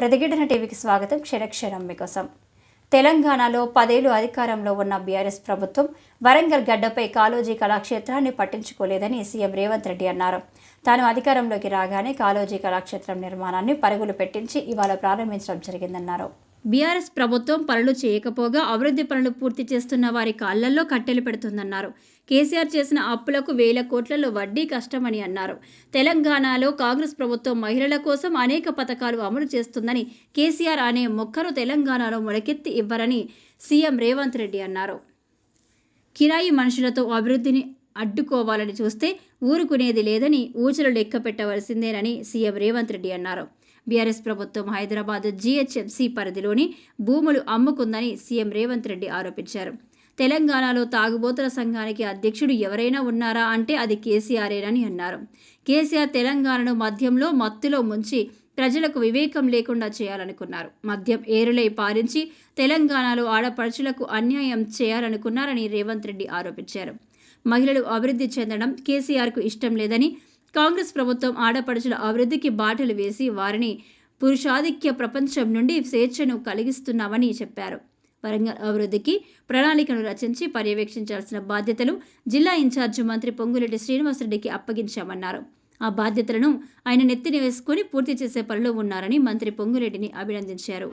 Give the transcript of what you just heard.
ప్రతిఘటన టీవీకి స్వాగతం. క్షణక్షణం మీకోసం. తెలంగాణలో 10 ఏళ్లు అధికారంలో ఉన్న బీఆర్ఎస్ ప్రభుత్వం వరంగల్ గడ్డపై కాళోజీ కళాక్షేత్రాన్ని పట్టించుకోలేదని సీఎం రేవంత్ రెడ్డి అన్నారు. తాను అధికారంలోకి రాగానే కాళోజీ కళాక్షేత్రం నిర్మాణాన్ని పరుగులు పెట్టించి ఇవాళ ప్రారంభించడం జరిగిందన్నారు. బీఆర్ఎస్ ప్రభుత్వం పనులు చేయకపోగా అభివృద్ధి పనులు పూర్తి చేస్తున్న వారి కాళ్లల్లో కట్టెలు పెడుతుందన్నారు. కేసీఆర్ చేసిన అప్పులకు 1000 కోట్లలో వడ్డీ కష్టమని అన్నారు. తెలంగాణలో కాంగ్రెస్ ప్రభుత్వం మహిళల కోసం అనేక పథకాలు అమలు చేస్తుందని, కేసీఆర్ అనే మొక్కను తెలంగాణలో మొలకెత్తి ఇవ్వరని సీఎం రేవంత్ రెడ్డి అన్నారు. కిరాయి మనుషులతో అభివృద్ధిని అడ్డుకోవాలని చూస్తే ఊరుకునేది లేదని, ఊచలు లెక్క పెట్టవలసిందేనని సీఎం రేవంత్ రెడ్డి అన్నారు. బీఆర్ఎస్ ప్రభుత్వం హైదరాబాద్ జీహెచ్ఎంసీ పరిధిలోని భూములు అమ్ముకుందని సీఎం రేవంత్ రెడ్డి ఆరోపించారు. తెలంగాణలో తాగుబోతుల సంఘానికి అధ్యక్షుడు ఎవరైనా ఉన్నారా అంటే అది కేసీఆరేనని అన్నారు. కేసీఆర్ తెలంగాణను మద్యంలో మత్తులో ముంచి ప్రజలకు వివేకం లేకుండా చేయాలనుకున్నారు. మద్యం ఏరులై పారించి తెలంగాణలో ఆడపడుచులకు అన్యాయం చేయాలనుకున్నారని రేవంత్ రెడ్డి ఆరోపించారు. మహిళలు అభివృద్ధి చెందడం కేసీఆర్కు ఇష్టం లేదని, కాంగ్రెస్ ప్రభుత్వం ఆడపడుచుల అభివృద్ధికి బాటలు వేసి వారిని పురుషాధిక్య ప్రపంచం నుండి స్వేచ్ఛను కలిగిస్తున్నామని చెప్పారు. వరంగల్ అభివృద్ధికి ప్రణాళికను రచించి పర్యవేక్షించాల్సిన బాధ్యతలు జిల్లా ఇన్ఛార్జి మంత్రి పొంగులేటి శ్రీనివాసరెడ్డికి అప్పగించామన్నారు. ఆ బాధ్యతలను ఆయన నెత్తిన వేసుకుని పూర్తి చేసే పనిలో ఉన్నారని మంత్రి పొంగులేటిని అభినందించారు.